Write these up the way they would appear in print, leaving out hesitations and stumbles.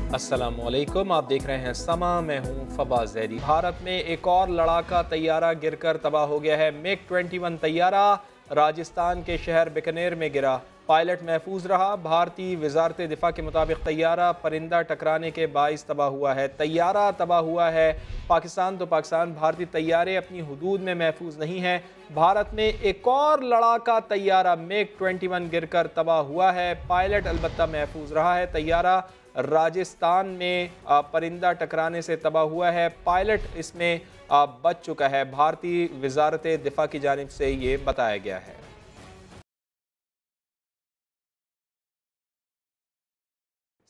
अस्सलामुअलैकुम, आप देख रहे हैं समा, मैं हूं फवाद ज़ैदी। भारत में एक और लड़ाका तैयारा गिरकर तबाह हो गया है। मिग 21 तैयारा राजस्थान के शहर बीकानेर में गिरा। पायलट महफूज रहा। भारतीय वजारत दिफा के मुताबिक तैयारा परिंदा टकराने के बाइस तबाह हुआ है। तैयारा तबाह हुआ है पाकिस्तान तो पाकिस्तान, भारतीय तैयारे अपनी हदूद में महफूज नहीं है। भारत में एक और लड़ाका तैयारा मिग 21 गिरकर तबाह हुआ है। पायलट अलबत्ता महफूज रहा है। तैयारा राजस्थान में परिंदा टकराने से तबाह हुआ है। पायलट इसमें बच चुका है। भारतीय वजारत दिफा की जानिब से ये बताया गया है।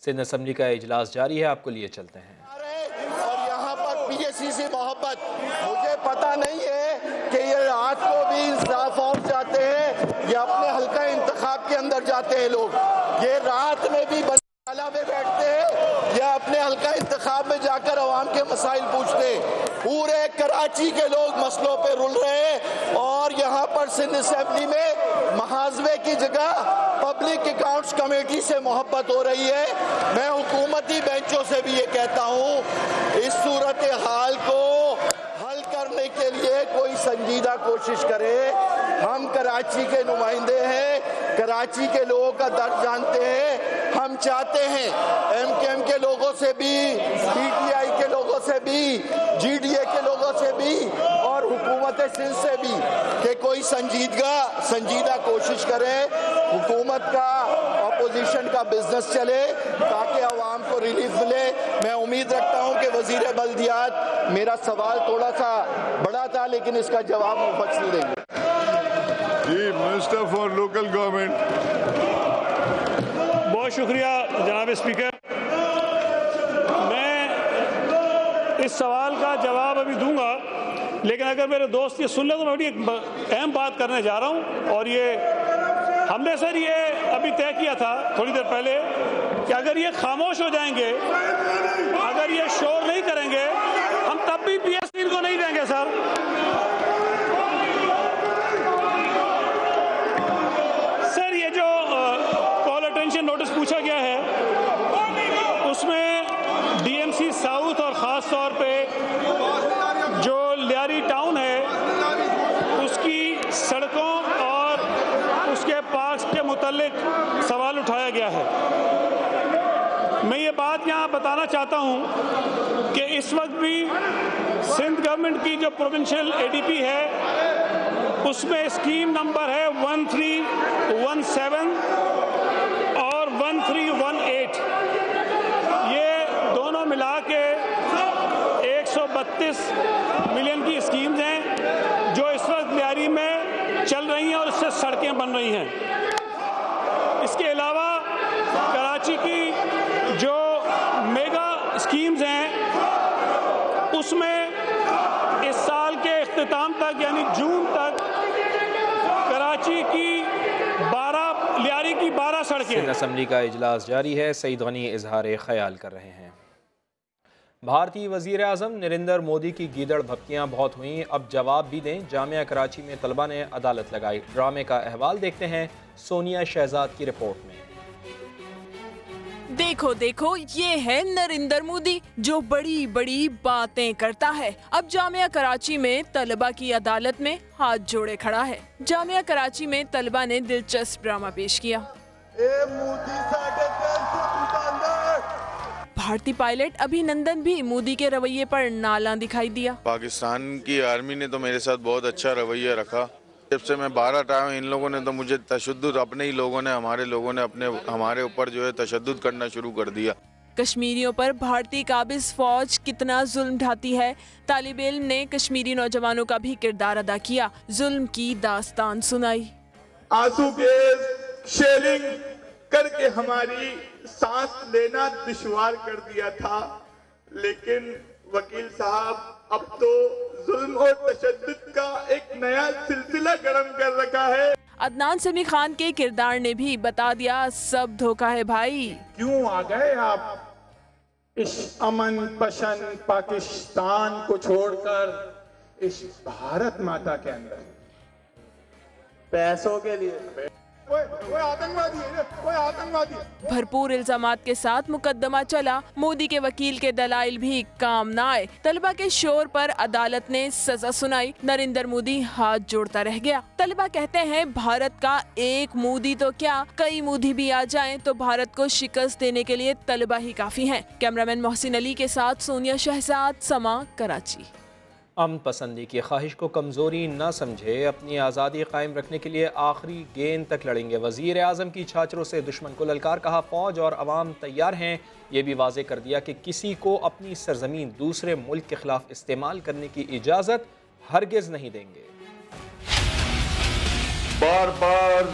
सिंध असम्बली का इजलास जारी है, आपको लिए चलते हैं। और यहाँ पर पीएससी से मोहब्बत, मुझे पता नहीं है कि ये रात को भी इंसाफ ऑफ जाते हैं या अपने हल्का इंतखाब के अंदर जाते हैं लोग। ये रात में भी में बैठते हैं या अपने हल्का इंतखाब में जाकर अवाम के मसाइल पूछते हैं। पूरे कराची के लोग मसलों पे रुल रहे हैं और यहाँ पर सिंध असेंबली में महाजवे की जगह पब्लिक अकाउंट्स कमेटी से मोहब्बत हो रही है। मैं हुकूमती बेंचों से भी ये कहता हूँ, इस सूरत हाल को हल करने के लिए कोई संजीदा कोशिश करे। हम कराची के नुमाइंदे हैं, कराची के लोगों का दर्द जानते हैं। हम चाहते हैं एमकेएम के लोगों से भी, पीटीआई के लोगों से भी, जीडीए के लोगों से भी और हुकूमत सिंध से भी कि कोई संजीदा कोशिश करे, हुकूमत का अपोजिशन का बिजनेस चले ताकि आवाम को रिलीफ मिले। मैं उम्मीद रखता हूं कि वजीर बल्दियात, मेरा सवाल थोड़ा सा बड़ा था लेकिन इसका जवाब मुफस्सिल देंगे। जी, मिनिस्टर फॉर लोकल गवर्नमेंट। बहुत शुक्रिया जनाब स्पीकर। मैं इस सवाल का जवाब अभी दूंगा, लेकिन अगर मेरे दोस्त ये सुन ले तो मैं बड़ी एक अहम बात करने जा रहा हूं। और ये हमने सर ये अभी तय किया था थोड़ी देर पहले कि अगर ये खामोश हो जाएंगे, अगर ये शोर नहीं करेंगे, हम तब भी पीएससी को नहीं देंगे सर। सर ये जो कॉल अटेंशन नोटिस पूछा गया है उसमें डीएमसी साउथ और ख़ास तौर पे जो लियारी टाउन है उसकी सड़कों और उसके पार्क्स के मुतालिक सवाल उठाया गया है। मैं ये बात यहाँ बताना चाहता हूँ कि इस वक्त भी सिंध गवर्नमेंट की जो प्रोविंशियल एडीपी है उसमें स्कीम नंबर है 1317 और 1318। ये दोनों मिला के 132 मिलियन की स्कीम्स हैं जो इस वक्त लियारी में चल रही हैं और इससे सड़कें बन रही हैं। इसके अलावा कराची की जो मेगा स्कीम्स हैं उसमें इस साल के इख्तिताम तक यानी जून तक कराची की 12 लियारी की 12 सड़कें। सिंध असम्बली का इजलास जारी है। सईद गनी इजहार ख्याल कर रहे हैं। भारतीय वज़ीर आज़म नरेंद्र मोदी की गीदड़ भपकियाँ बहुत हुई, अब जवाब भी दें। जामिया कराची में तलबा ने अदालत लगाई। ड्रामे का अहवाल देखते हैं सोनिया शहजाद की रिपोर्ट में। देखो देखो, ये है नरेंद्र मोदी जो बड़ी बड़ी बातें करता है। अब जामिया कराची में तलबा की अदालत में हाथ जोड़े खड़ा है। जामिया कराची में तलबा ने दिलचस्प ड्रामा पेश किया। भारतीय पायलट अभिनंदन भी मोदी के रवैये पर नाला दिखाई दिया। पाकिस्तान की आर्मी ने तो मेरे साथ बहुत अच्छा रवैया रखा। जब से मैं भारत आया हूँ इन लोगों ने तो मुझे तशद्दुद, अपने ही लोगों ने, हमारे लोगों ने हमारे ऊपर जो है तशद्दुद करना शुरू कर दिया। कश्मीरियों पर भारतीय काबिज फौज कितना जुल्म ढाती है। तालिब इल्म ने कश्मीरी नौजवानों का भी किरदार अदा किया, जुल्म की दास्तान सुनाई। आंसू गैस शेलिंग करके हमारी सांस लेना दुश्वार कर दिया था, लेकिन वकील साहब अब तो जुल्म और तशद्दुद का एक नया सिलसिला गर्म कर रखा है। अदनान समी खान के किरदार ने भी बता दिया सब धोखा है भाई। क्यों आ गए आप इस अमन पसंद पाकिस्तान को छोड़कर इस भारत माता के अंदर? पैसों के लिए। कोई आतंकवादी है, कोई आतंकवादी है। भरपूर इल्जामात के साथ मुकदमा चला। मोदी के वकील के दलाइल भी काम न आए। तलबा के शोर पर अदालत ने सजा सुनाई। नरेंद्र मोदी हाथ जोड़ता रह गया। तलबा कहते हैं भारत का एक मोदी तो क्या, कई मोदी भी आ जाएं तो भारत को शिकस्त देने के लिए तलबा ही काफी हैं। कैमरामैन मोहसिन अली के साथ सोनिया शहजाद, समा, कराची। अमन पसंदी की ख्वाहिश को कमज़ोरी न समझे, अपनी आज़ादी कायम रखने के लिए आखिरी गेंद तक लड़ेंगे। वज़ीर आज़म की छाछरों से दुश्मन को ललकार, कहा फ़ौज और अवाम तैयार हैं। ये भी वाज़े कर दिया कि किसी को अपनी सरजमीन दूसरे मुल्क के खिलाफ इस्तेमाल करने की इजाज़त हरगिज़ नहीं देंगे। बार बार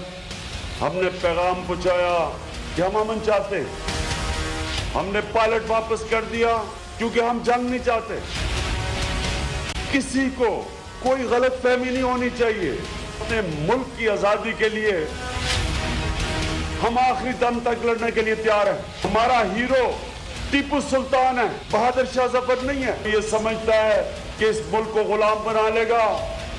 हमने पैगाम पहुंचाया कि हम अमन चाहते हैं। हमने पायलट वापस कर दिया क्योंकि हम जंग नहीं चाहते। किसी को कोई गलत फहमी नहीं होनी चाहिए। अपने मुल्क की आजादी के लिए हम आखिरी दम तक लड़ने के लिए तैयार हैं। हमारा हीरो टीपू सुल्तान है, बहादुर शाह जफर नहीं है। ये समझता है कि इस मुल्क को गुलाम बना लेगा,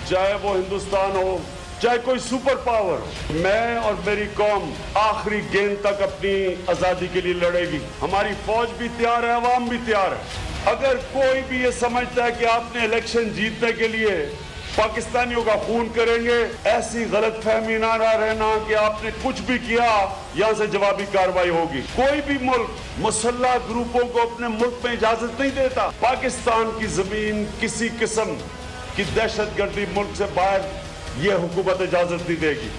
चाहे वो हिंदुस्तान हो, चाहे कोई सुपर पावर हो। मैं और मेरी कौम आखिरी गेंद तक अपनी आजादी के लिए लड़ेगी। हमारी फौज भी तैयार है, अवाम भी तैयार है। अगर कोई भी ये समझता है कि आपने इलेक्शन जीतने के लिए पाकिस्तानियों का खून करेंगे, ऐसी गलत फहमी ना रहना कि आपने कुछ भी किया यहाँ से जवाबी कार्रवाई होगी। कोई भी मुल्क मुसल्लह ग्रुपों को अपने मुल्क में इजाजत नहीं देता। पाकिस्तान की जमीन किसी किस्म की दहशतगर्दी मुल्क से बाहर ये हुकूमत इजाजत नहीं देगी।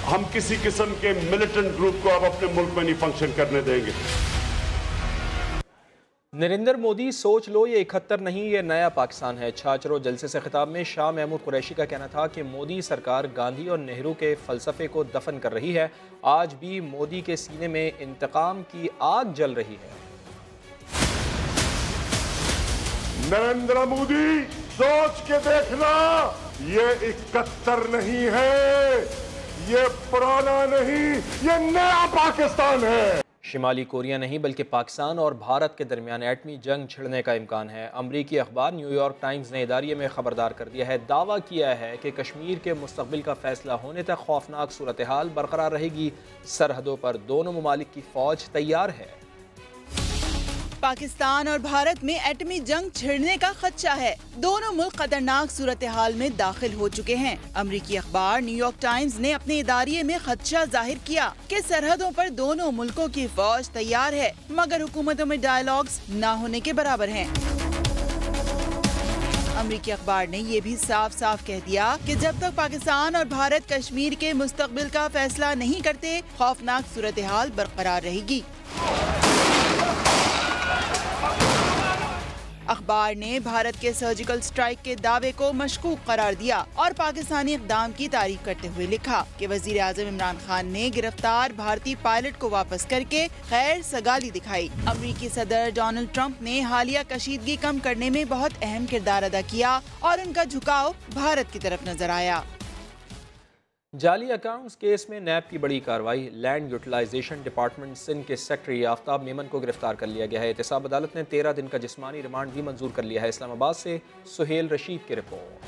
हम किसी किस्म के मिलिटेंट ग्रुप को अब अपने मुल्क में नहीं फंक्शन करने देंगे। नरेंद्र मोदी सोच लो, ये 71 नहीं, ये नया पाकिस्तान है। छाछरो जलसे से खिताब में शाह महमूद कुरैशी का कहना था कि मोदी सरकार गांधी और नेहरू के फलसफे को दफन कर रही है। आज भी मोदी के सीने में इंतकाम की आग जल रही है। नरेंद्र मोदी सोच के देखना, ये 71 नहीं है, ये पुराना नहीं, ये नया पाकिस्तान है। शिमाली कोरिया नहीं बल्कि पाकिस्तान और भारत के दरमियान एटमी जंग छिड़ने का इम्कान है। अमरीकी अखबार न्यूयॉर्क टाइम्स ने इदारिये में खबरदार कर दिया है। दावा किया है कि कश्मीर के मुस्तकबिल का फैसला होने तक खौफनाक सूरत हाल बरकरार रहेगी। सरहदों पर दोनों ममालिक की फौज तैयार है। पाकिस्तान और भारत में एटमी जंग छिड़ने का खदशा है। दोनों मुल्क खतरनाक सूरत हाल में दाखिल हो चुके हैं। अमरीकी अखबार न्यूयॉर्क टाइम्स ने अपने इदारिये में खदशा जाहिर किया कि सरहदों पर दोनों मुल्कों की फौज तैयार है, मगर हुकूमतों में डायलॉग्स न होने के बराबर हैं। अमरीकी अखबार ने ये भी साफ साफ कह दिया कि जब तक पाकिस्तान और भारत कश्मीर के मुस्तकबिल का फैसला नहीं करते, खौफनाक सूरत हाल बरकरार रहेगी। अखबार ने भारत के सर्जिकल स्ट्राइक के दावे को मशकूक करार दिया और पाकिस्तानी इक़दाम की तारीफ करते हुए लिखा कि वज़ीर आज़म इमरान खान ने गिरफ्तार भारतीय पायलट को वापस करके खैर सगाली दिखाई। अमरीकी सदर डोनाल्ड ट्रंप ने हालिया कशीदगी कम करने में बहुत अहम किरदार अदा किया और उनका झुकाव भारत की तरफ नजर आया। जाली अकाउंट्स केस में नैब की बड़ी कार्रवाई। लैंड यूटिलाइजेशन डिपार्टमेंट सिंध के सेक्रेटरी आफ्ताब मेमन को गिरफ्तार कर लिया गया है। एहतसाब अदालत ने 13 दिन का जिस्मानी रिमांड भी मंजूर कर लिया है। इस्लामाबाद से सुहेल रशीद की रिपोर्ट।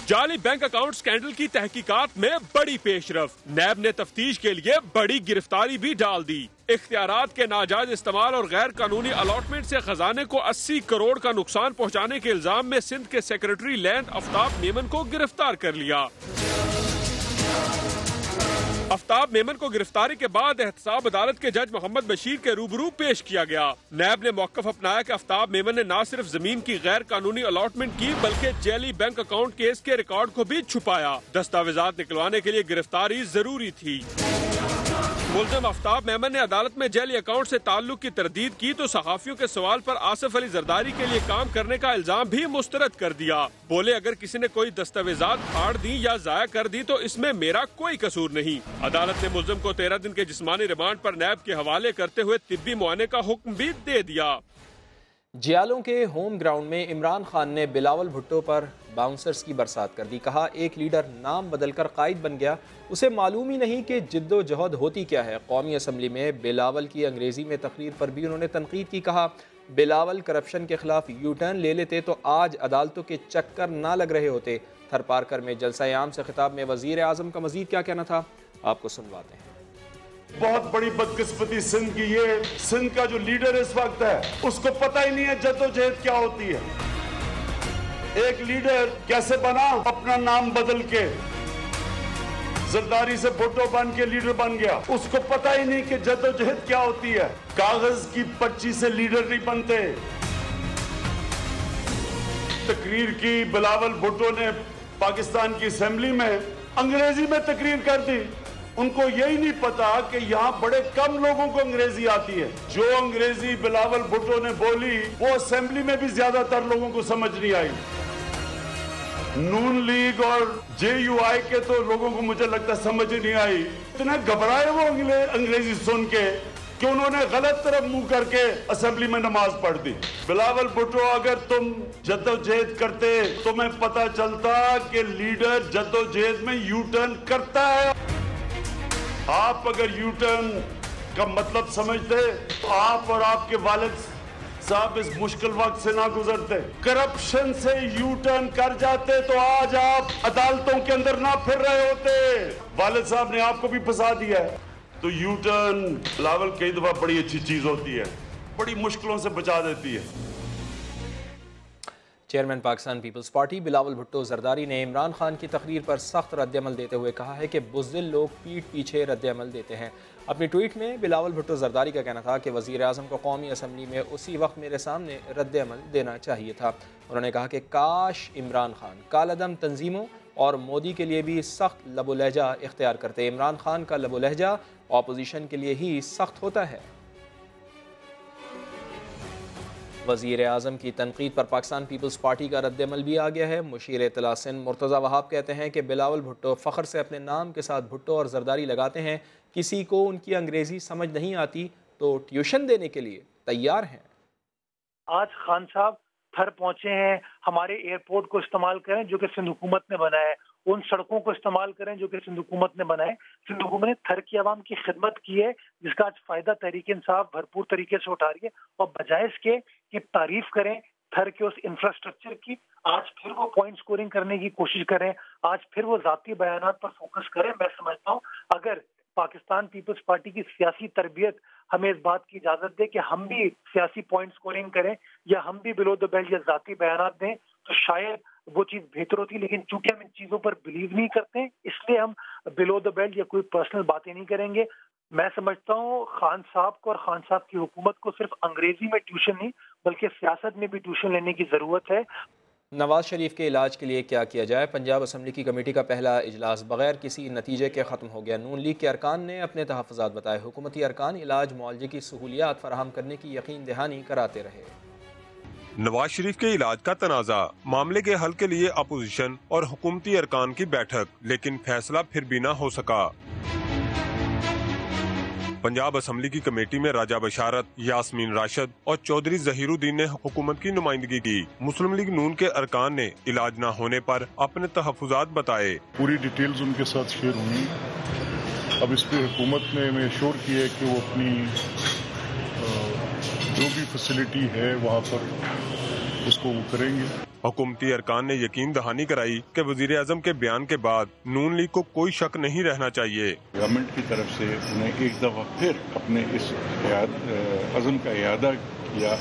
जाली बैंक अकाउंट स्कैंडल की तहकीकात में बड़ी पेशरफ्त। नैब ने तफ्तीश के लिए बड़ी गिरफ्तारी भी डाल दी। इख्तियारात के नाजायज इस्तेमाल और गैर कानूनी अलॉटमेंट से खजाने को 80 करोड़ का नुकसान पहुँचाने के इल्जाम में सिंध के सेक्रेटरी लैंड आफ्ताब मेमन को गिरफ्तार कर लिया। आफ्ताब मेमन को गिरफ्तारी के बाद एहतसाब अदालत के जज मोहम्मद बशीर के रूबरू पेश किया गया। नैब ने मौक़िफ़ अपनाया कि आफ्ताब मेमन ने न सिर्फ जमीन की गैर कानूनी अलॉटमेंट की बल्कि जाली बैंक अकाउंट केस के रिकॉर्ड को भी छुपाया। दस्तावेजात निकलवाने के लिए गिरफ्तारी जरूरी थी। मुल्ज़िम आफ्ताब मेमन ने अदालत में जाली अकाउंट से ताल्लुक की तरदीद की तो सहाफ़ियों के सवाल पर आसिफ अली जरदारी के लिए काम करने का इल्जाम भी मुस्तरद कर दिया। बोले अगर किसी ने कोई दस्तावेजात फाड़ दी या जाया कर दी तो इसमें मेरा कोई कसूर नहीं। अदालत ने मुल्ज़िम को 13 दिन के जिस्मानी रिमांड पर नैब के हवाले करते हुए तिब्बी मुआयने का हुक्म भी दे दिया। जियालों के होम ग्राउंड में इमरान खान ने बिलावल भुट्टो पर बाउंसर्स की बरसात कर दी। कहा एक लीडर नाम बदलकर कायद बन गया, उसे मालूम ही नहीं कि जिद्दोजहद होती क्या है। कौमी असम्बली में बिलावल की अंग्रेजी में तकरीर पर भी उन्होंने तनकीद की। कहा बिलावल करप्शन के खिलाफ यू टर्न ले लेते तो आज अदालतों के चक्कर ना लग रहे होते। थरपारकर में जलसा आम से खिताब में वज़ीर आज़म का मज़ीद क्या कहना था, आपको सुनवाते हैं। बहुत बड़ी बदकिस्मती सिंध की, ये सिंध का जो लीडर इस वक्त है उसको पता ही नहीं है जद्दोजहद क्या होती है। एक लीडर कैसे बना, अपना नाम बदल के जरदारी से भुट्टो बन के लीडर बन गया, उसको पता ही नहीं कि जद्दोजहद क्या होती है। कागज की पर्ची से लीडर नहीं बनते। तकरीर की बिलावल भुट्टो ने पाकिस्तान की असेंबली में अंग्रेजी में तकरीर कर दी। उनको यही नहीं पता कि यहाँ बड़े कम लोगों को अंग्रेजी आती है। जो अंग्रेजी बिलावल भुट्टो ने बोली वो असेंबली में भी ज्यादातर लोगों को समझ नहीं आई। नून लीग और JUI के तो लोगों को मुझे लगता है समझ नहीं आई। इतना घबराए वो अंग्रेजी सुन के कि उन्होंने गलत तरफ मुंह करके असेंबली में नमाज पढ़ दी। बिलावल भुट्टो, अगर तुम जद्दोजहद करते तुम्हें पता चलता कि लीडर जद्दोजहद में यू टर्न करता है। आप अगर यू टर्न का मतलब समझते तो आप और आपके वालिद साहब इस मुश्किल वक्त से ना गुजरते। करप्शन से यू टर्न कर जाते तो आज आप अदालतों के अंदर ना फिर रहे होते। वालिद साहब ने आपको भी फंसा दिया है। तो यू टर्न बिलावल कई दफा बड़ी अच्छी चीज होती है, बड़ी मुश्किलों से बचा देती है। चेयरमैन पाकिस्तान पीपल्स पार्टी बिलावल भुट्टो जरदारी ने इमरान खान की तकरीर पर सख्त रद्दअमल देते हुए कहा है कि बुज़दिल लोग पीठ पीछे रद्दअमल देते हैं। अपनी ट्वीट में बिलावल भुट्टो जरदारी का कहना था कि वज़ीर आज़म को कौमी असम्बली में उसी वक्त मेरे सामने रद्दअमल देना चाहिए था। उन्होंने कहा कि काश इमरान खान कालदम तंजीमों और मोदी के लिए भी सख्त लबो लहजा इख्तियार करते। इमरान खान का लबो लहजा अपोजिशन के लिए ही सख्त होता है। वज़ीर आज़म की तनकीद पर पाकिस्तान पीपल्स पार्टी का रद्दअमल भी आ गया है। मुशीर इत्तला सिंध मुर्तज़ा वहाब कहते हैं कि बिलावल भुट्टो फ़ख्र से अपने नाम के साथ भुट्टो और जरदारी लगाते हैं। किसी को उनकी अंग्रेज़ी समझ नहीं आती तो ट्यूशन देने के लिए तैयार हैं। आज खान साहब थर पहुंचे हैं, हमारे एयरपोर्ट को इस्तेमाल करें जो कि सिंध हुकूमत ने बनाया है, उन सड़कों को इस्तेमाल करें जो कि सिंध हुकूमत ने बनाए। सिंध हुकूमत ने थर की आवाम की खिदमत की है जिसका आज फायदा तहरीक इंसाफ भरपूर तरीके से उठा रही है। और बजाय इसके कि तारीफ करें थर के उस इंफ्रास्ट्रक्चर की, आज फिर वो पॉइंट स्कोरिंग करने की कोशिश करें, आज फिर वो जाती बयानात पर फोकस करें। मैं समझता हूँ अगर पाकिस्तान पीपल्स पार्टी की सियासी तरबियत हमें इस बात की इजाजत दे कि हम भी सियासी पॉइंट स्कोरिंग करें या हम भी बिलो द बेल्ट या जाती बयानात दें तो शायद वो चीज बेहतर होती। लेकिन चूंकि हम इन चीजों पर बिलीव नहीं करते इसलिए हम बिलो द बेल्ट या कोई पर्सनल बातें नहीं करेंगे। मैं समझता हूँ खान साहब को और खान साहब की हुकूमत को सिर्फ अंग्रेजी में ट्यूशन नहीं बल्कि सियासत में भी ट्यूशन लेने की जरूरत है। नवाज शरीफ के इलाज के लिए क्या किया जाए। पंजाब असम्बली की कमेटी का पहला इजलास बगैर किसी नतीजे के ख़त्म हो गया। नून लीग के अरकान ने अपने तहफ़्फ़ुज़ात बताए। हुकूमती अरकान इलाज मुआलजे की सहूलियात फराहम करने की यकीन दहानी कराते रहे। नवाज शरीफ के इलाज का तनाज़ा, मामले के हल के लिए अपोजिशन और हुकूमती अरकान की बैठक, लेकिन फैसला फिर भी न हो सका। पंजाब असम्बली की कमेटी में राजा बशारत, यास्मीन राशिद और चौधरी जहीरुद्दीन ने हुकूमत की नुमाइंदगी की। मुस्लिम लीग नून के अरकान ने इलाज न होने पर अपने तहफ़्फ़ुज़ात बताए। पूरी डिटेल्स उनके साथ शेयर हुई। अब इस पे हुकूमत ने हमें श्योर किया है कि वो अपनी जो भी फैसिलिटी है वहाँ पर उसको वो करेंगे। हुकूमती अरकान ने यकीन दहानी कराई कि वज़ीर आज़म के बयान के बाद नून लीग को कोई शक नहीं रहना चाहिए। गवर्नमेंट की तरफ से उन्हें एक दफ़ा फिर अपने इस अज़म का इयादा किया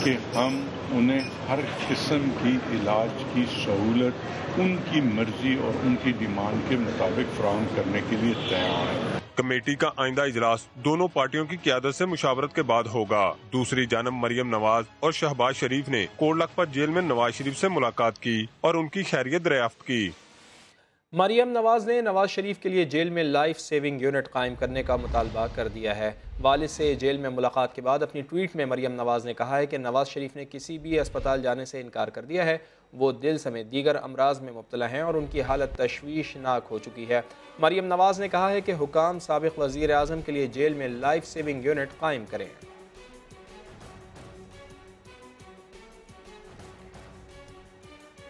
कि हम उन्हें हर किस्म की इलाज की सहूलत उनकी मर्जी और उनकी डिमांड के मुताबिक फराहम करने के लिए तैयार है। कमेटी का आइंदा इजलास दोनों पार्टियों की क़यादत से मुशावरत के बाद होगा। दूसरी जानब मरियम नवाज और शहबाज शरीफ ने कोट लखपत जेल में नवाज शरीफ से मुलाकात की और उनकी खैरियत दरियाफ्त की। मरियम नवाज ने नवाज शरीफ के लिए जेल में लाइफ सेविंग यूनिट कायम करने का मुतालबा कर दिया है। वालिद से जेल में मुलाकात के बाद अपनी ट्वीट में मरियम नवाज ने कहा है कि नवाज शरीफ ने किसी भी अस्पताल जाने से इनकार कर दिया है। वो दिल समेत दीगर अमराज में मुब्तला हैं और उनकी हालत तशवीशनाक हो चुकी है। मरियम नवाज ने कहा है कि हुकाम साबिक़ वज़ीर आज़म के लिए जेल में लाइफ सेविंग यूनिट कायम करें।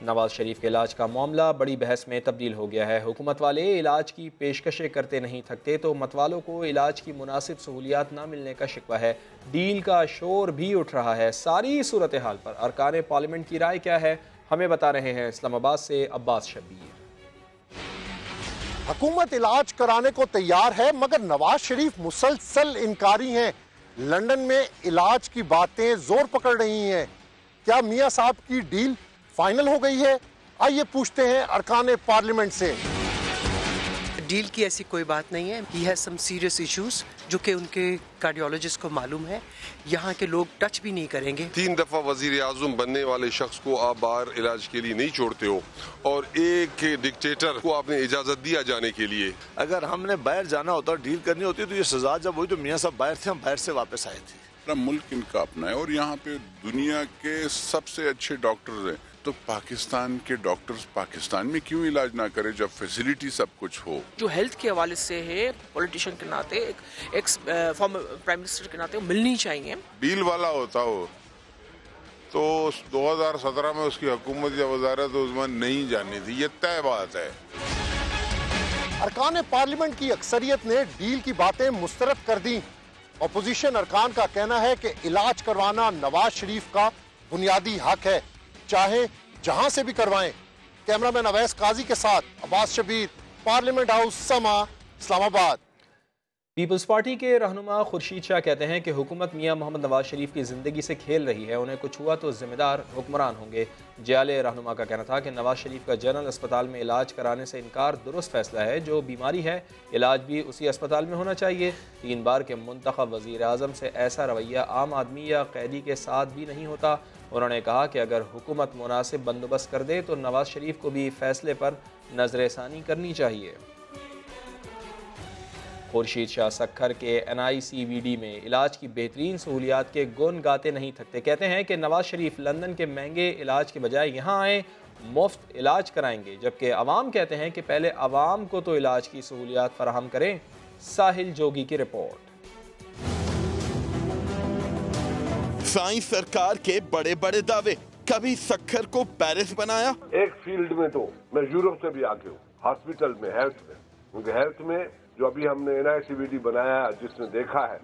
नवाज शरीफ के इलाज का मामला बड़ी बहस में तब्दील हो गया है। हुकूमत वाले इलाज की पेशकशें करते नहीं थकते तो मतवालों को इलाज की मुनासिब सहूलियात न मिलने का शिकवा है। डील का शोर भी उठ रहा है। सारी सूरत हाल पर अरकान पार्लियामेंट की राय क्या है, हमें बता रहे हैं इस्लामाबाद से अब्बास शब्बीर। हुकूमत इलाज कराने को तैयार है मगर नवाज शरीफ मुसलसल इनकारी हैं। लंदन में इलाज की बातें जोर पकड़ रही हैं। क्या मियां साहब की डील फाइनल हो गई है? आइए पूछते हैं अरकान पार्लियामेंट से। डील की ऐसी कोई बात नहीं है। He has some serious issues जो कि उनके कार्डियोलॉजिस्ट को मालूम है। यहाँ के लोग टच भी नहीं करेंगे। 3 दफा वजीर आजम बनने वाले शख्स को आप बाहर इलाज के लिए नहीं छोड़ते हो और एक डिक्टेटर को आपने इजाजत दिया जाने के लिए। अगर हमने बाहर जाना होता, डील करनी होती तो ये सजा जब हुई तो मियां साहब बाहर थे, हम बाहर से वापस आए थे। मुल्क इनका अपना है और यहाँ पे दुनिया के सबसे अच्छे डॉक्टर्स हैं, तो पाकिस्तान के डॉक्टर्स पाकिस्तान में क्यों इलाज ना करें जब फैसिलिटी सब कुछ हो। जो हेल्थ के हवाले से है, पॉलिटिशियन के नाते, एक फॉर्मर प्राइम मिनिस्टर के नाते मिलनी चाहिए। डील वाला होता हो तो 2017 में उसकी हुकूमत या वजारत उज़्मा नहीं जानी थी, ये तय बात है। अरकान पार्लियामेंट की अक्सरियत ने डील की बातें मुस्तरद कर दी। अपोजिशन अरकान का कहना है कि इलाज करवाना नवाज शरीफ का बुनियादी हक है, चाहे जहां से भी करवाएं। कैमरामैन अवैस काजी के साथ अब्बास शबीर, पार्लियामेंट हाउस, समा, इस्लामाबाद। पीपल्स पार्टी के रहनुमा खुर्शीद शाह कहते हैं कि हुकूमत मियां मोहम्मद नवाज शरीफ की ज़िंदगी से खेल रही है, उन्हें कुछ हुआ तो जिम्मेदार हुक्मरान होंगे। जियाले रहनुमा का कहना था कि नवाज शरीफ का जनरल अस्पताल में इलाज कराने से इनकार दुरुस्त फैसला है। जो बीमारी है इलाज भी उसी अस्पताल में होना चाहिए। 3 बार के मुंतखब वज़ीर आज़म से ऐसा रवैया आम आदमी या कैदी के साथ भी नहीं होता। उन्होंने कहा कि अगर हुकूमत मुनासिब बंदोबस्त कर दे तो नवाज शरीफ को भी फैसले पर नजरसानी करनी चाहिए। खुर्शीद शाह सक्खर के NICVD में इलाज की बेहतरीन सहूलियात के गुण गाते नहीं थकते। कहते हैं कि नवाज शरीफ लंदन के महंगे इलाज के बजाय यहाँ आए, मुफ्त इलाज कराएंगे, जबकि अवाम कहते हैं कि पहले अवाम को तो इलाज की सहूलियात फराहम करें। साहिल जोगी की रिपोर्ट। साइंस सरकार के बड़े बड़े दावे, कभी सक्खर को पेरिस बनाया। एक फील्ड में तो मैं यूरोप से भी आके हूँ, हॉस्पिटल में, हेल्थ में। उनके हेल्थ में जो अभी हमने NICVD बनाया है, जिसने देखा है,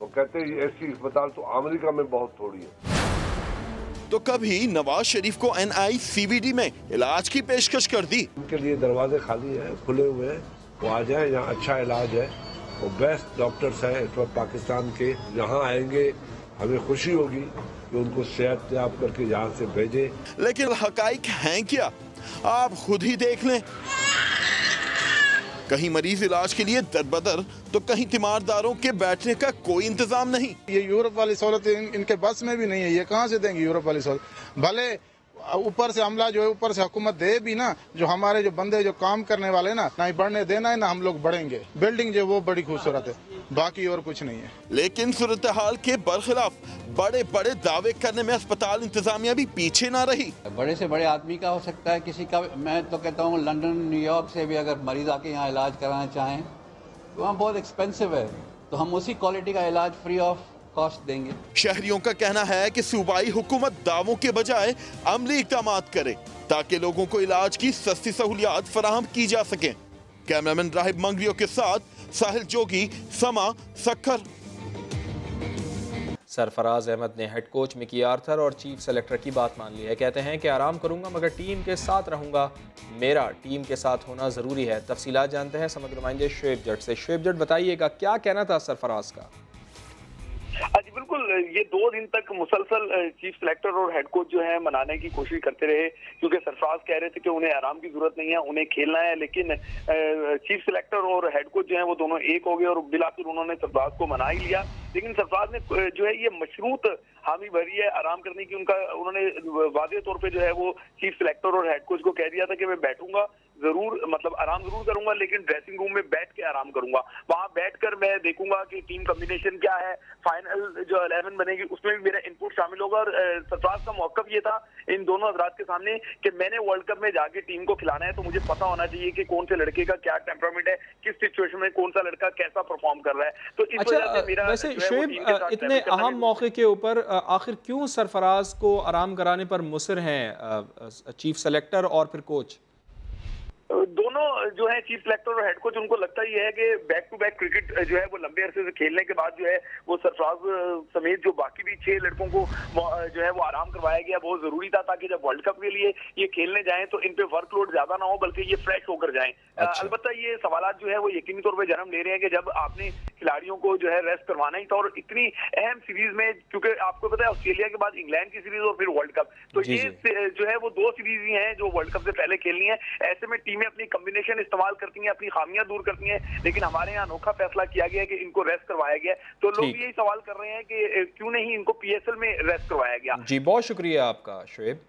वो कहते हैं ऐसी अस्पताल तो अमेरिका में बहुत थोड़ी है। तो कभी नवाज शरीफ को NICVD में इलाज की पेशकश कर दी। उनके लिए दरवाजे खाली है, खुले हुए हैं, वो आ जाए, यहाँ अच्छा इलाज है, वो बेस्ट डॉक्टर्स हैं इस वक्त पाकिस्तान के। यहाँ आएंगे, हमें खुशी होगी कि उनको सेहत याब करके यहाँ से भेजे। लेकिन हकाइक हैं क्या, आप खुद ही देख लें। कहीं मरीज इलाज के लिए दरबदर तो कहीं तीमारदारों के बैठने का कोई इंतजाम नहीं। ये यूरोप वाली सहूलत इनके बस में भी नहीं है, ये कहाँ से देंगे यूरोप वाली सहूलत। भले ऊपर से हमला जो है, ऊपर से हुकूमत दे भी ना, जो हमारे जो बंदे जो काम करने वाले ना ही बढ़ने देना है ना हम लोग बढ़ेंगे। बिल्डिंग जो वो बड़ी खूबसूरत है, बाकी और कुछ नहीं है। लेकिन सूरत हाल के बरखिलाफ बड़े बड़े दावे करने में अस्पताल इंतजामिया भी पीछे ना रही। बड़े से बड़े आदमी का हो सकता है, किसी का। मैं तो कहता हूँ लंदन, न्यूयॉर्क से भी अगर मरीज आके यहाँ इलाज कराना चाहें तो वहाँ बहुत एक्सपेंसिव है, तो हम उसी क्वालिटी का इलाज फ्री ऑफ कॉस्ट देंगे। शहरियों का कहना है कि सूबाई हुकूमत दावों के बजाय अमली इक़दाम करे ताकि लोगों को इलाज की सस्ती सहूलियात फराहम की जा सके। कैमरामैन राहिब मंगरियों के साथ साहिल जोगी, समा, सक्खर। सरफराज अहमद ने हेड कोच मिकी आर्थर और चीफ सेलेक्टर की बात मान ली है। कहते हैं कि आराम करूंगा मगर टीम के साथ रहूंगा, मेरा टीम के साथ होना ज़रूरी है। तफसीलात जानते हैं समग्र नुमाइंदे शुएब जट से। शुएब जट, बताइएगा क्या कहना था सरफराज का? जी बिल्कुल, ये 2 दिन तक मुसलसल चीफ सेलेक्टर और हेड कोच जो है मनाने की कोशिश करते रहे, क्योंकि सरफराज कह रहे थे कि उन्हें आराम की जरूरत नहीं है, उन्हें खेलना है। लेकिन चीफ सेलेक्टर और हेड कोच जो है वो दोनों एक हो गए और बिलाखिर उन्होंने सरफराज को मना ही लिया। लेकिन सरफराज ने जो है ये मशरूत हामी भरी है आराम करने की। उन्होंने वाज़ेह तौर पे जो है वो चीफ सेलेक्टर और हेड कोच को कह दिया था कि मैं बैठूंगा जरूर, मतलब आराम जरूर करूंगा, लेकिन ड्रेसिंग रूम में बैठ के आराम करूंगा। वहां बैठकर मैं देखूंगा कि टीम कॉम्बिनेशन क्या है, फाइनल जो 11 बनेगी उसमें भी मेरा इनपुट शामिल होगा। और सरफराज का मौकफ ये था इन दोनों हजरात के सामने कि मैंने वर्ल्ड कप में जाके टीम को खिलाना है, तो मुझे पता होना चाहिए कि कौन से लड़के का क्या टेम्परामेंट है, किस सिचुएशन में कौन सा लड़का कैसा परफॉर्म कर रहा है। तो इस वजह से मेरा वैसे शुएब, इतने अहम मौके के ऊपर आखिर क्यों सरफराज को आराम कराने पर मुसर हैं चीफ सेलेक्टर और फिर कोच? दोनों जो है चीफ सिलेक्टर और हेड कोच, उनको लगता ही है कि बैक टू बैक क्रिकेट जो है वो लंबे अरसे से खेलने के बाद जो है वो सरफराज समेत जो बाकी भी 6 लड़कों को जो है वो आराम करवाया गया, बहुत जरूरी था ताकि जब वर्ल्ड कप के लिए ये खेलने जाएं तो इन पे वर्कलोड ज्यादा ना हो, बल्कि ये फ्रेश होकर जाएं। अलबत्ता ये सवालात जो है वो यकीनी तौर पर जन्म ले रहे हैं कि जब आपने खिलाड़ियों को जो है रेस्ट करवाना ही था और इतनी अहम सीरीज में, क्योंकि आपको पता है ऑस्ट्रेलिया के बाद इंग्लैंड की सीरीज और फिर वर्ल्ड कप, तो ये जो है वो 2 सीरीज ही हैं जो वर्ल्ड कप से पहले खेलनी है। ऐसे में टीमें अपनी कॉम्बिनेशन इस्तेमाल करती हैं, अपनी खामियां दूर करती हैं, लेकिन हमारे यहाँ अनोखा फैसला किया गया है कि इनको रेस्ट करवाया गया। तो लोग यही सवाल कर रहे हैं कि क्यों नहीं इनको पीएसएल में रेस्ट करवाया गया। जी बहुत शुक्रिया आपका शुएब।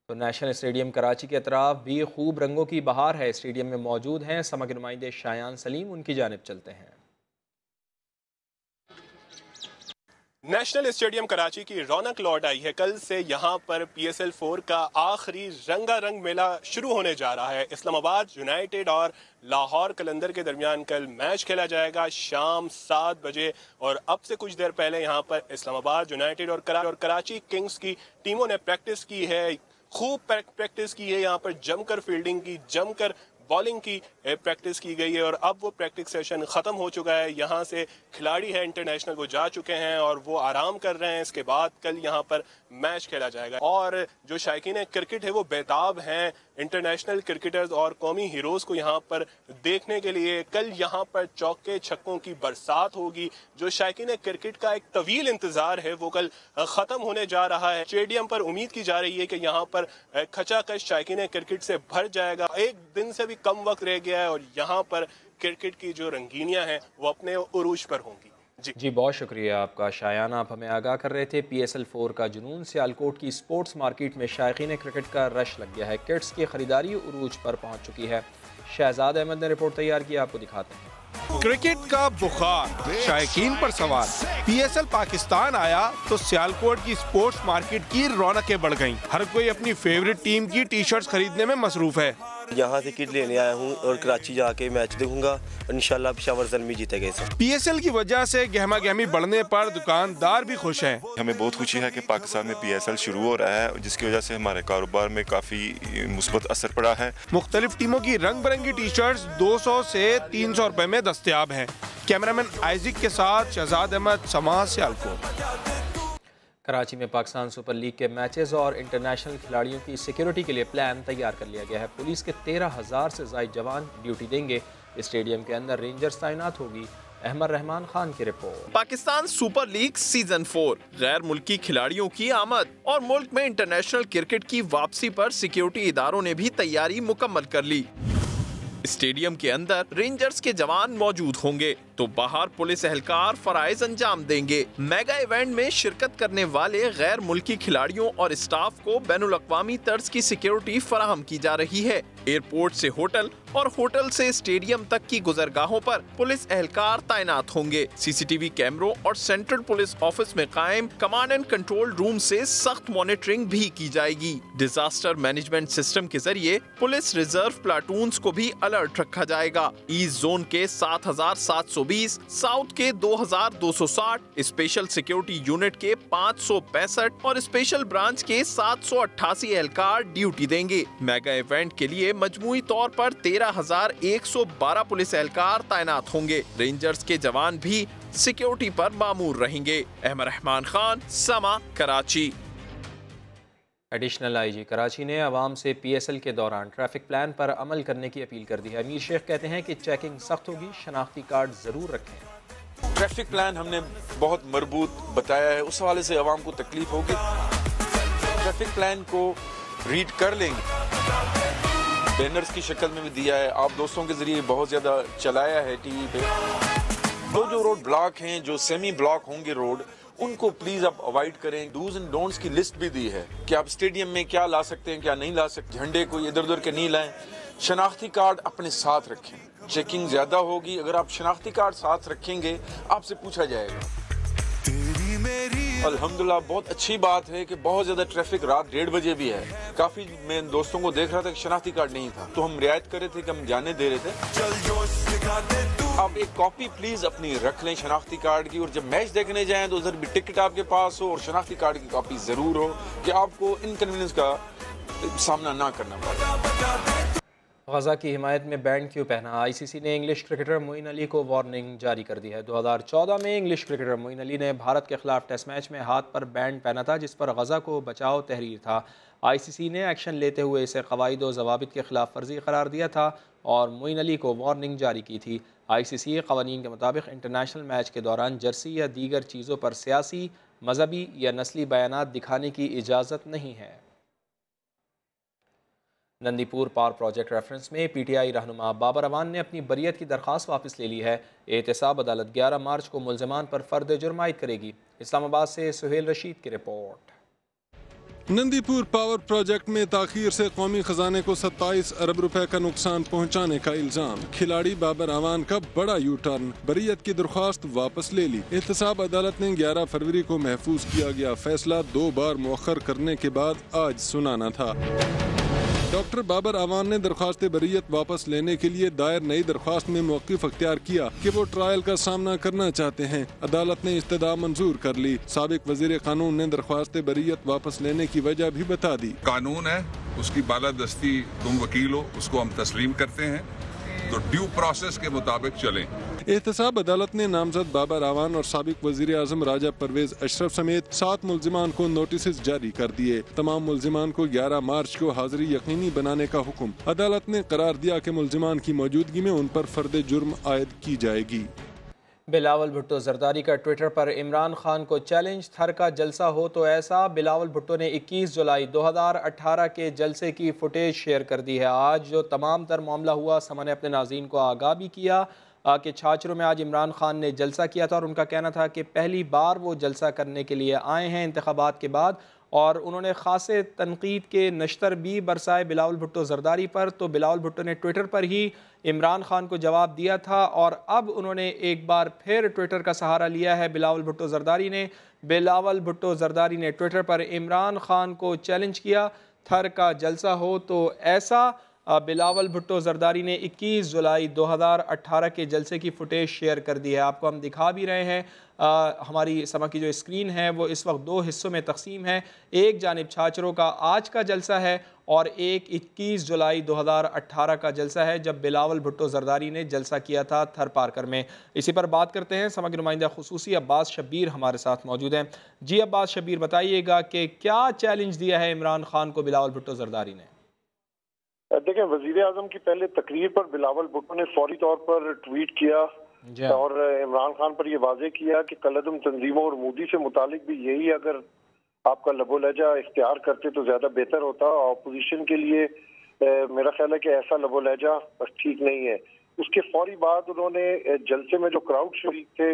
तो नेशनल स्टेडियम कराची के अतराफ भी खूब रंगों की बहार है। स्टेडियम में मौजूद हैं समा के नुमाइंदे शायान सलीम, उनकी जानिब चलते हैं। नेशनल स्टेडियम कराची की रौनक लौट आई है। कल से यहाँ पर PSL 4 का आखिरी रंगारंग मेला शुरू होने जा रहा है। इस्लामाबाद यूनाइटेड और लाहौर कलंदर के दरमियान कल मैच खेला जाएगा शाम 7 बजे। और अब से कुछ देर पहले यहाँ पर इस्लामाबाद यूनाइटेड और कराची किंग्स की टीमों ने प्रैक्टिस की है, खूब प्रैक्टिस की है। यहाँ पर जमकर फील्डिंग की, जमकर बॉलिंग की प्रैक्टिस की गई है और अब वो प्रैक्टिस सेशन ख़त्म हो चुका है। यहाँ से खिलाड़ी हैं इंटरनेशनल वो जा चुके हैं और वो आराम कर रहे हैं। इसके बाद कल यहाँ पर मैच खेला जाएगा और जो शायकीन क्रिकेट है वो बेताब हैं इंटरनेशनल क्रिकेटर्स और कौमी हीरोज़ को यहाँ पर देखने के लिए। कल यहाँ पर चौके छक्कों की बरसात होगी। जो शायकीन क्रिकेट का एक तवील इंतज़ार है वो कल ख़त्म होने जा रहा है। स्टेडियम पर उम्मीद की जा रही है कि यहाँ पर खचाखच शायकीन क्रिकेट से भर जाएगा। एक दिन से भी कम वक्त रह गया है और यहाँ पर क्रिकेट की जो रंगीनियाँ हैं वो अपने उरूज पर होंगी। जी बहुत शुक्रिया आपका शायान। आप हमें आगाह कर रहे थे PSL 4 का जुनून। सियालकोट की स्पोर्ट्स मार्केट में शायकीन क्रिकेट का रश लग गया है। किट्स की खरीदारी उरूज पर पहुंच चुकी है। शहजाद अहमद ने रिपोर्ट तैयार की, आपको दिखाते हैं। क्रिकेट का बुखार शायकीन पर सवार। PSL पाकिस्तान आया तो सियालकोट की स्पोर्ट्स मार्केट की रौनकें बढ़ गईं। हर कोई अपनी फेवरेट टीम की टी-शर्ट्स खरीदने में मसरूफ है। यहाँ से किट लेने आया हूँ और कराची जाके मैच देखूंगा। इंशाल्लाह पेशावर ज़ल्मी जीतेगा। PSL की वजह से गहमा गहमी बढ़ने पर दुकानदार भी खुश हैं। हमें बहुत खुशी है कि पाकिस्तान में PSL शुरू हो रहा है, जिसकी वजह से हमारे कारोबार में काफ़ी मुस्बत असर पड़ा है। मुख्तलिफ टीमों की रंग बिरंगी टी-शर्ट्स 200 से 300 रुपए में दस्तयाब हैं। कैमरामैन आइजिक के साथ शहजाद अहमद, समा, सियालकोट। कराची में पाकिस्तान सुपर लीग के मैचेस और इंटरनेशनल खिलाड़ियों की सिक्योरिटी के लिए प्लान तैयार कर लिया गया है। पुलिस के 13,000 से ज़ायद जवान ड्यूटी देंगे। स्टेडियम के अंदर रेंजर्स तैनात होगी। अहमद रहमान खान की report. Pakistan super league season 4 गैर मुल्की खिलाड़ियों की आमद और मुल्क में इंटरनेशनल क्रिकेट की वापसी पर सिक्योरिटी इदारों ने भी तैयारी मुकम्मल कर ली। स्टेडियम के अंदर रेंजर्स के जवान मौजूद होंगे तो बाहर पुलिस एहलकार फराइज अंजाम देंगे। मेगा इवेंट में शिरकत करने वाले गैर मुल्की खिलाड़ियों और स्टाफ को बैनुल अक़वामी तर्ज की सिक्योरिटी फराहम की जा रही है। एयरपोर्ट से होटल और होटल से स्टेडियम तक की गुजरगाहों पर पुलिस एहलकार तैनात होंगे। CCTV कैमरों और सेंट्रल पुलिस ऑफिस में कायम कमांड एंड कंट्रोल रूम से सख्त मॉनिटरिंग भी की जाएगी। डिजास्टर मैनेजमेंट सिस्टम के जरिए पुलिस रिजर्व प्लाटून्स को भी अलर्ट रखा जाएगा। ईस्ट जोन के 7,720, साउथ के 2,260, स्पेशल सिक्योरिटी यूनिट के 565 और स्पेशल ब्रांच के 788 एहलकार ड्यूटी देंगे। मेगा इवेंट के लिए मजमूई तौर पर 13,112 पुलिस एहलकार तैनात होंगे। रेंजर्स के जवान भी सिक्योरिटी पर मामूर रहेंगे। अहमद रहमान खान, समा, कराची। एडिशनल IG कराची ने आवाम से PSL के दौरान ट्रैफिक प्लान पर अमल करने की अपील कर दी है। अमीर शेख कहते हैं कि चेकिंग सख्त होगी, शनाख्ती कार्ड जरूर रखें। ट्रैफिक प्लान हमने बहुत मजबूत बताया है, उस हवाले से आवाम को तकलीफ होगी। ट्रैफिक प्लान को रीड कर लेंगे, बैनर्स की शक्ल में भी दिया है, आप दोस्तों के जरिए बहुत ज्यादा चलाया है टीवी पे। जो रोड ब्लॉक हैं, जो सेमी ब्लॉक होंगे रोड, उनको प्लीज आप अवॉइड करें। डूज एंड डोंट्स की लिस्ट भी दी है कि आप स्टेडियम में क्या ला सकते हैं, क्या नहीं ला सकते। झंडे को इधर उधर के नहीं लाएं। शनाख्ती कार्ड अपने साथ रखें, चेकिंग ज्यादा होगी। अगर आप शनाख्ती कार्ड साथ रखेंगे आपसे पूछा जाएगा। अल्हम्दुलिल्लाह बहुत अच्छी बात है कि बहुत ज्यादा ट्रैफिक रात 1:30 बजे भी है। काफी मैं दोस्तों को देख रहा था कि शनाख्ती कार्ड नहीं था, तो हम रियायत कर रहे थे कि हम जाने दे रहे थे। आप एक कॉपी प्लीज अपनी रख लें शनाख्ती कार्ड की, और जब मैच देखने जाएं तो उधर भी टिकट आपके पास हो और शनाख्ती कार्ड की कॉपी जरूर हो कि आपको इनकन्वीनियंस का सामना ना करना पड़े। गजा की हिमायत में बैंड क्यों पहना? आईसीसी ने इंग्लिश क्रिकेटर मोइन अली को वार्निंग जारी कर दी है। 2014 में इंग्लिश क्रिकेटर मोइन अली ने भारत के खिलाफ टेस्ट मैच में हाथ पर बैंड पहना था, जिस पर गजा को बचाव तहरीर था। आईसीसी ने एक्शन लेते हुए इसे कवायद व ज़वाबित के खिलाफ वर्जी करार दिया था और मोइन अली को वार्निंग जारी की थी। आईसीसी क़वानीन के मुताबिक इंटरनेशनल मैच के दौरान जर्सी या दीगर चीज़ों पर सियासी, मजहबी या नस्ली बयानात दिखाने की इजाज़त नहीं है। नंदीपुर पावर प्रोजेक्ट रेफरेंस में पीटीआई रहनुमा बाबर अवान ने अपनी बरियत की दरख्वास्त वापस ले ली है। एहतसाब अदालत 11 मार्च को मुल्ज़मान पर फ़र्द जुर्म आयद करेगी। इस्लामाबाद से सुहेल रशीद की रिपोर्ट। नंदीपुर पावर प्रोजेक्ट में ताखीर से कौमी खजाने को 27 अरब रुपए का नुकसान पहुंचाने का इल्जाम। खिलाड़ी बाबर अवान का बड़ा यू टर्न, बरियत की दरख्वास्त वापस ले ली। एहतसाब अदालत ने 11 फरवरी को महफूज किया गया फैसला 2 बार मुअख्खर करने के बाद आज सुनाना था। डॉक्टर बाबर अवान ने दरख्वास्त बरियत वापस लेने के लिए दायर नई दरख्वास्त में मौक़िफ़ अख्तियार किया कि वो ट्रायल का सामना करना चाहते हैं। अदालत ने इस्तदा मंजूर कर ली। साबिक वज़ीर कानून ने दरख्वास्त बरियत वापस लेने की वजह भी बता दी। कानून है, उसकी बालादस्ती, तुम वकील हो, उसको हम तस्लीम करते हैं, तो ड्यू प्रोसेस के मुताबिक चलें। एहतसाब अदालत ने नामजद बाबर अवान और साबिक वज़ीर आज़म राजा परवेज अशरफ समेत 7 मुल्जिमान को नोटिस जारी कर दिए। तमाम मुल्जिमान को 11 मार्च को हाजिरी यकीनी बनाने का हुक्म। अदालत ने करार दिया कि मुल्जिमान की मौजूदगी में उन पर फर्द जुर्म आयद की जाएगी। बिलावल भुट्टो जरदारी का ट्विटर पर इमरान खान को चैलेंज, थर का जलसा हो तो ऐसा। बिलावल भुट्टो ने 21 जुलाई 2018 के जलसे की फुटेज शेयर कर दी है। आज जो तमाम तर मामला हुआ, समा ने अपने नाज़रीन को आगाह भी किया कि छाछरों में आज इमरान खान ने जलसा किया था और उनका कहना था कि पहली बार वो जलसा करने के लिए आए हैं इंतखाबात के बाद, और उन्होंने ख़ासे तनकीद के नश्तर भी बरसाए बिलावल भुट्टो जरदारी पर। तो बिलावल भुट्टो ने ट्विटर पर ही इमरान खान को जवाब दिया था और अब उन्होंने एक बार फिर ट्विटर का सहारा लिया है। बिलावल भुट्टो जरदारी ने ट्विटर पर इमरान खान को चैलेंज किया, थर का जलसा हो तो ऐसा। बिलावल भुट्टो जरदारी ने 21 जुलाई 2018 के जलसे की फुटेज शेयर कर दी है। आपको हम दिखा भी रहे हैं। हमारी समा की जो स्क्रीन है वो इस वक्त 2 हिस्सों में तकसीम है। एक जानिब छाछरों का आज का जलसा है और एक 21 जुलाई 2018 का जलसा है, जब बिलावल भुट्टो जरदारी ने जलसा किया था थर पार्कर में। इसी पर बात करते हैं। समा के नुमाइंदा खुसूसी अब्बास शब्बीर हमारे साथ मौजूद हैं। जी अब्बास शब्बीर, बताइएगा कि क्या चैलेंज दिया है इमरान खान को बिलावल भुट्टो जरदारी ने? देखें, वजीर आजम की पहले तकरीर पर बिलावल भुट्टो ने फौरी तौर पर ट्वीट किया और इमरान खान पर यह वाजे किया कि कलअदम तंजीमों और मोदी से मुतालिक भी यही अगर आपका लबो लहजा इख्तियार करते तो ज्यादा बेहतर होता। अपोजिशन के लिए मेरा ख्याल है कि ऐसा लबो लहजा बस ठीक नहीं है। उसके फौरी बाद उन्होंने जलसे में जो क्राउड शरीक थे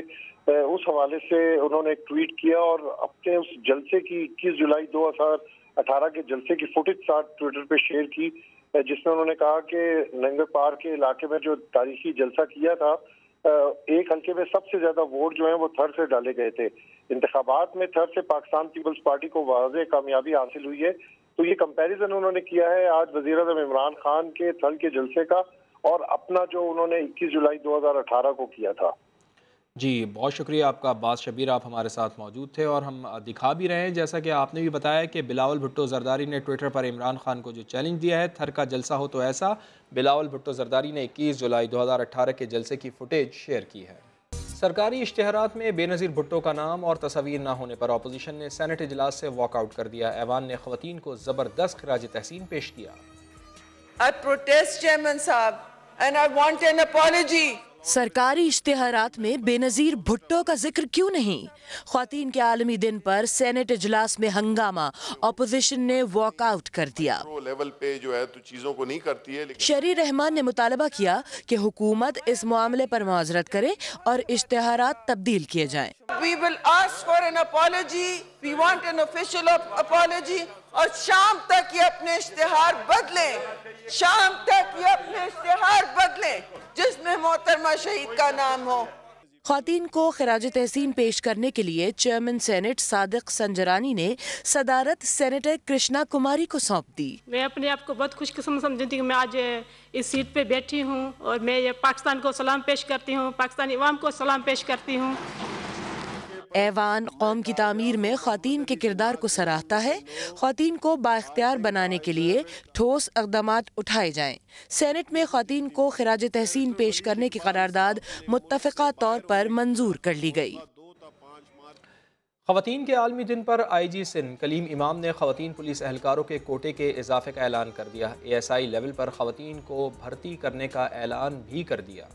उस हवाले से उन्होंने एक ट्वीट किया और अपने उस जलसे की 21 जुलाई 2018 के जलसे की फुटेज साथ ट्विटर पे शेयर की, जिसमें उन्होंने कहा कि नंगर पार के इलाके में जो तारीखी जलसा किया था, एक हल्के में सबसे ज्यादा वोट जो है वो थर से डाले गए थे। इंतखाबात में थर से पाकिस्तान पीपल्स पार्टी को वाज़ेह कामयाबी हासिल हुई है। तो ये कंपैरिजन उन्होंने किया है आज वज़ीर आज़म इमरान खान के थल के जलसे का और अपना जो उन्होंने 21 जुलाई 2018 को किया था। जी, बहुत शुक्रिया आपका अब्बास शब्बीर, आप हमारे साथ मौजूद थे और हम दिखा भी रहे हैं, जैसा कि आपने भी बताया कि बिलावल भुट्टो जरदारी ने ट्विटर पर इमरान खान को जो चैलेंज दिया है, थर का जलसा हो तो ऐसा। बिलावल भुट्टो जरदारी ने 21 जुलाई 2018 के जलसे की फुटेज शेयर की है। सरकारी इश्तिहारात में बेनज़ीर भुट्टो का नाम और तस्वीर न होने पर अपोजिशन ने सेनेट इजलास से वॉकआउट कर दिया। ऐवान ने ख़वातीन को ज़बरदस्त खिराज तहसीन पेश किया। I protest, Chairman Saab, and I want an apology. सरकारी इश्तिहारात में बेनजीर भुट्टो का जिक्र क्यों नहीं? ख्वातीन के आलमी दिन पर सेनेट इजलास में हंगामा, अपोजिशन ने वॉकआउट कर दिया। लेवल पे जो है तो चीजों को नहीं करती है। शरी रहमान ने मुतालबा किया कि हुकूमत इस मामले पर मुआज़रत करे और इश्तिहारात तब्दील किए जाएं। We will ask for an apology. We want an official apology. और शाम तक ये अपने इश्तिहार बदलें, शाम तक ये अपने इश्तिहार बदलें जिसमें मोहतरमा शहीद का नाम हो। ख्वातीन को खिराज तहसीन पेश करने के लिए चेयरमैन सेनेट सादिक संजरानी ने सदारत सेनेटर कृष्णा कुमारी को सौंप दी। मैं अपने आप को बहुत खुशकिस्मत समझती हूँ, मैं आज इस सीट पे बैठी हूँ और मैं ये पाकिस्तान को सलाम पेश करती हूँ, पाकिस्तानी अवाम को सलाम पेश करती हूँ। ऐवान कौम की तामीर में ख़वातीन के किरदार को सराहता है। ख़वातीन को बाइख्तियार बनाने के लिए ठोस इक़दामात उठाए जाएं। सेनेट में ख़वातीन को खिराज तहसीन पेश करने की करारदाद मुत्तफ़िक़ा तौर पर मंजूर कर ली गई। ख़वातीन के आलमी दिन पर IG सिंध कलीम इमाम ने ख़वातीन पुलिस एहलकारों के कोटे के इजाफे का ऐलान कर दिया। ASI लेवल पर ख़वातीन को भर्ती करने का ऐलान भी कर दिया।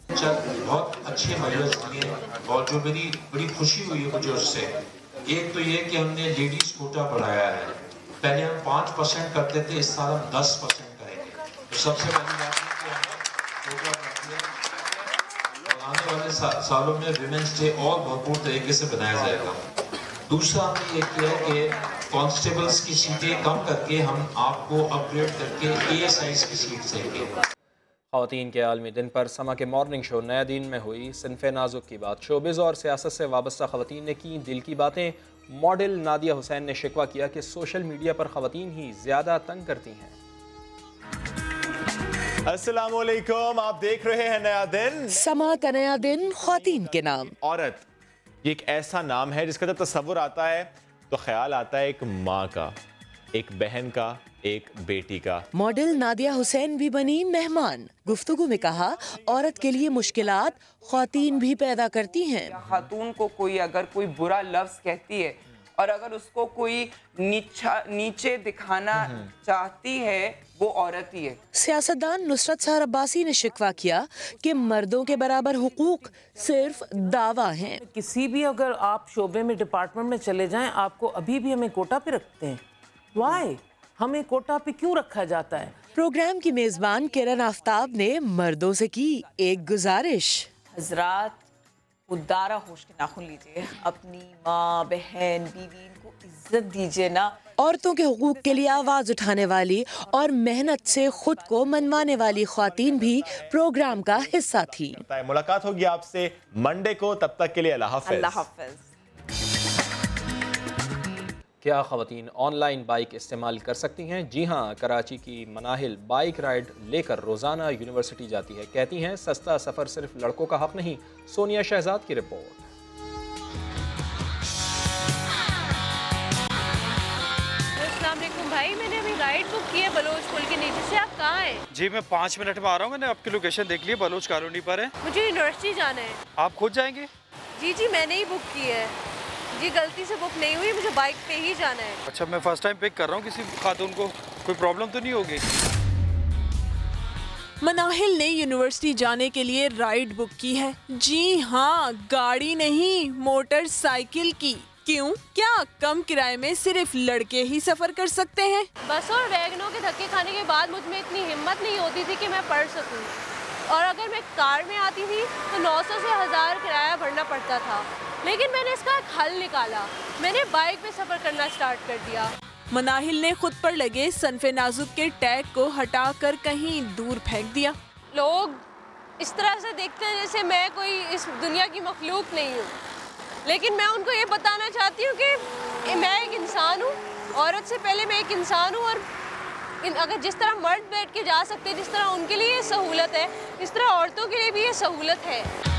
बहुत अच्छे मजलिस दिए और जो मेरी बड़ी खुशी हुई है मुझे उससे, एक तो ये कि हमने लेडीज कोटा बढ़ाया है। पहले हम 5% करते थे, इस साल हम 10% करेंगे। तो सबसे बड़ी बात है कि हमने कोटा बढ़ दिया और आने वाले सालों में विमेंस डे और भरपूर तरीके से बनाया जाएगा। दूसरा हमने ये किया है कि कॉन्स्टेबल्स की सीटें कम करके हम आपको अपग्रेड करके ASI की सीट देंगे। ख़वातीन के आलमी दिन पर समा के मॉर्निंग शो नया दिन में हुई सिनफ़े नाजुक की बात। शोबिज़ और सियासत से वाबस्ता ख़वातीन ने की दिल की बातें। मॉडल नादिया हुसैन ने शिकवा किया कि सोशल मीडिया पर ख़वातीन ही ज़्यादा तंग करती हैं। अस्सलाम वालेकुम, आप देख रहे हैं नया दिन। समा का नया दिन ख़वातीन के नाम। औरत ये एक ऐसा नाम है जिसका जब तस्वुर आता है तो ख्याल आता है एक माँ का, एक बहन का, एक बेटी का। मॉडल नादिया हुसैन भी बनी मेहमान। गुफ्तगू में कहा, औरत के लिए मुश्किलात ख़वातीन भी पैदा करती हैं। खातून को कोई अगर कोई बुरा लफ्ज कहती है और अगर उसको कोई नीचे दिखाना चाहती है, वो औरत ही है। सियासतदान नुसरत सहर अब्बासी ने शिकवा किया कि मर्दों के बराबर हुकूक सिर्फ दावा हैं। किसी भी अगर आप शोबे में डिपार्टमेंट में चले जाएं, आपको अभी भी हमें कोटा पे रखते हैं। वाई हमें कोटा पे क्यों रखा जाता है? प्रोग्राम की मेजबान किरण आफ्ताब ने मर्दों से की एक गुजारिश। हजरात, उदारा होश के नाखून लीजिए, अपनी माँ, बहन, बीवी, इनको इज्जत दीजिए ना। औरतों के हुकूक के लिए आवाज उठाने वाली और मेहनत से खुद को मनवाने वाली ख़वातीन भी प्रोग्राम का हिस्सा थी। मुलाकात होगी आपसे मंडे को, तब तक के लिए अल्लाह हाफ़िज़। अल्लाह हाफ़िज़। क्या ख़वातीन ऑनलाइन बाइक इस्तेमाल कर सकती हैं? जी हाँ, कराची की मनाहिल बाइक राइड लेकर रोज़ाना यूनिवर्सिटी जाती है। कहती हैं सस्ता सफ़र सिर्फ लड़कों का हक नहीं। सोनिया शहजाद की रिपोर्ट। अस्सलामुअलैकुम भाई, मैंने अभी राइड बुक की है बलोच पुल के नीचे से। आप कहाँ हैं? जी मैं 5 मिनट में आ रहा हूँ। मैंने आपकी लोकेशन देख ली, बलोच कॉलोनी पर है। मुझे यूनिवर्सिटी जाना है। आप खुद जाएंगे? जी मैंने ही बुक की है जी, गलती से बुक नहीं हुई, मुझे बाइक पे ही जाना है। अच्छा, मैं फर्स्ट टाइम पिक कर रहा हूँ किसी खातून को, कोई प्रॉब्लम तो नहीं होगी? मनाहिल ने यूनिवर्सिटी जाने के लिए राइड बुक की है। जी हाँ, गाड़ी नहीं, मोटरसाइकिल की। क्यों? क्या कम किराए में सिर्फ लड़के ही सफर कर सकते हैं? बस और वैगनों के धक्के खाने के बाद मुझ में इतनी हिम्मत नहीं होती थी कि मैं पढ़ सकूं। और अगर मैं कार में आती थी तो 900 से 1000 किराया भरना पड़ता था। लेकिन मैंने इसका एक हल निकाला, मैंने बाइक पे सफर करना स्टार्ट कर दिया। मनाहिल ने खुद पर लगे सनफे नाजुक के टैग को हटाकर कहीं दूर फेंक दिया। लोग इस तरह से देखते हैं जैसे मैं कोई इस दुनिया की मखलूक नहीं हूँ, लेकिन मैं उनको ये बताना चाहती हूँ कि मैं एक इंसान हूँ। औरत से पहले मैं एक इंसान हूँ, और अगर जिस तरह मर्द बैठ के जा सकते हैं, जिस तरह उनके लिए ये सहूलत है, इस तरह औरतों के लिए भी ये सहूलत है।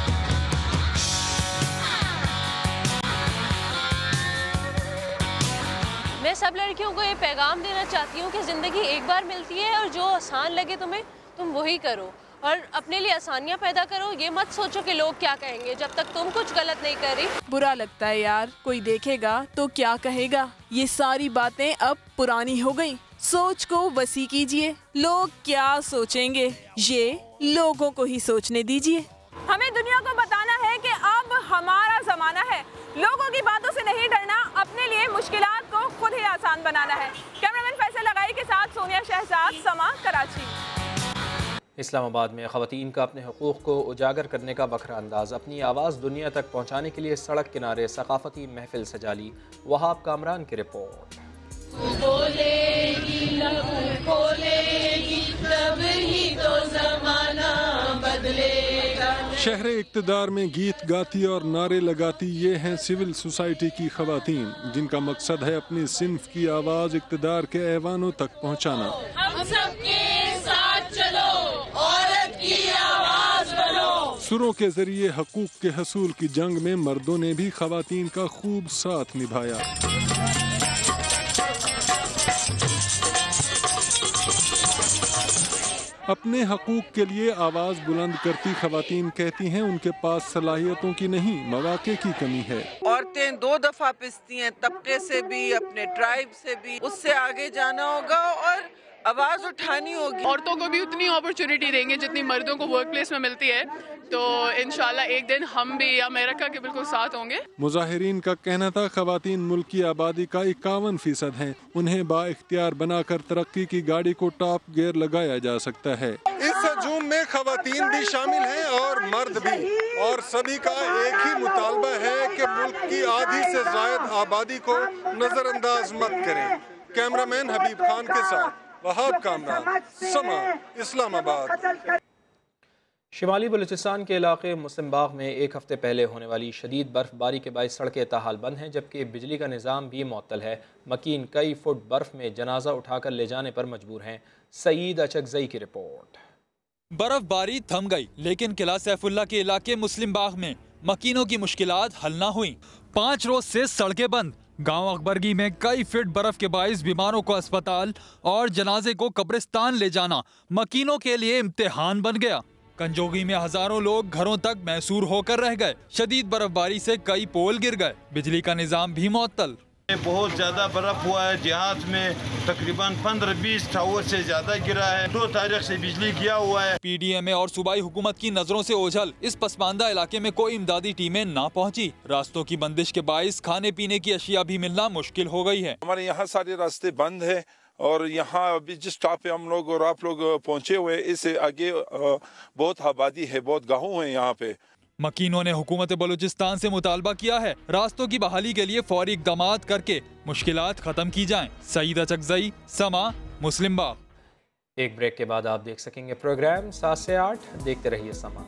मैं सब लड़कियों को ये पैगाम देना चाहती हूँ कि ज़िंदगी एक बार मिलती है और जो आसान लगे तुम्हें, तुम वही करो और अपने लिए आसानियाँ पैदा करो। ये मत सोचो कि लोग क्या कहेंगे जब तक तुम कुछ गलत नहीं कर रही। बुरा लगता है यार, कोई देखेगा तो क्या कहेगा। ये सारी बातें अब पुरानी हो गई। सोच को वसी कीजिए, लोग क्या सोचेंगे ये लोगों को ही सोचने दीजिए। हमें दुनिया को बताना है कि अब हमारा जमाना है, लोगों की बातों से नहीं डरना, अपने लिए मुश्किलात को खुद ही आसान बनाना है। कैमरामैन फैसल लगाई के साथ सोनिया शहजाद, समा, कराची। इस्लामाबाद में ख़वातीन का अपने हुकूक़ को उजागर करने का बखरा अंदाज। अपनी आवाज़ दुनिया तक पहुँचाने के लिए सड़क किनारे सकाफ़ती महफिल सजा ली। वहाब कामरान की रिपोर्ट। शहर इक़्तिदार में गीत गाती और नारे लगाती ये हैं सिविल सोसाइटी की ख़वातीन, जिनका मकसद है अपनी सिन्फ की आवाज़ इक़्तिदार के ऐवानों तक पहुँचाना। हम सबके साथ चलो, औरत की आवाज़ बनो। सुरों के जरिए हकूक के हसूल की जंग में मर्दों ने भी खवातीन का खूब साथ निभाया। अपने हकूक के लिए आवाज बुलंद करती खवातीन कहती हैं उनके पास सलाहियतों की नहीं मौके की कमी है। औरतें 2 दफा पिसती हैं, तबके से भी, अपने ट्राइब से भी। उससे आगे जाना होगा और आवाज उठानी होगी। औरतों को भी उतनी अपॉर्चुनिटी देंगे जितनी मर्दों को वर्क प्लेस में मिलती है, तो इंशाल्लाह एक दिन हम भी अमेरिका के बिल्कुल साथ होंगे। मुजाहिरीन का कहना था खवातीन मुल्क की आबादी का 51% हैं। उन्हें बाइख्तियार बनाकर तरक्की की गाड़ी को टॉप गियर लगाया जा सकता है। इस हजूम में खवातीन भी शामिल हैं और मर्द भी, और सभी का एक ही मुतालबा है कि मुल्क की आधी से ज्यादा आबादी को नजरअंदाज मत करें। कैमरामैन हबीब खान के साथ वहाब कामरान, समा, इस्लामाबाद। शिमाली बलूचिस्तान के इलाके मुस्लिम बाग में एक हफ्ते पहले होने वाली शदीद बर्फबारी के बायस सड़कें ताहाल बंद हैं, जबकि बिजली का निज़ाम भी मुअत्तल है। मकीन कई फुट बर्फ में जनाजा उठाकर ले जाने पर मजबूर हैं। सईद अचकजई की रिपोर्ट। बर्फबारी थम गई, लेकिन किला सैफुल्ला के इलाके मुस्लिम बाग में मकीनों की मुश्किलात हल न हुई। 5 रोज से सड़कें बंद। गांव अकबरगी में कई फीट बर्फ के बायस बीमारों को अस्पताल और जनाजे को कब्रिस्तान ले जाना मकीनों के लिए इम्तिहान बन गया। कंजोगी में हजारों लोग घरों तक मैसूर होकर रह गए। शदीद बर्फबारी से कई पोल गिर गए। बिजली का निजाम भी मुअत्तल। बहुत ज्यादा बर्फ हुआ है। देहात में तकरीबन 15-20 टावर से ज्यादा गिरा है। 2 तारीख से बिजली गया हुआ है। PDMA और सूबाई हुकूमत की नजरों से ओझल इस पसमानदा इलाके में कोई इमदादी टीमें ना पहुंची। रास्तों की बंदिश के बाइस खाने पीने की अशिया भी मिलना मुश्किल हो गई है। हमारे यहाँ सारे रास्ते बंद है और यहाँ अभी जिस स्टॉप पे हम लोग और आप लोग पहुँचे हुए, इससे आगे बहुत आबादी है, बहुत गाँव है यहाँ पे। मकीनों ने हुकूमत बलूचिस्तान से मुतालबा किया है रास्तों की बहाली के लिए फौरी इक़दामात करके मुश्किलात खत्म की जाएं। सईद अचकजई, समा, मुस्लिम बाग। एक ब्रेक के बाद आप देख सकेंगे प्रोग्राम 7 से 8। देखते रहिए समा।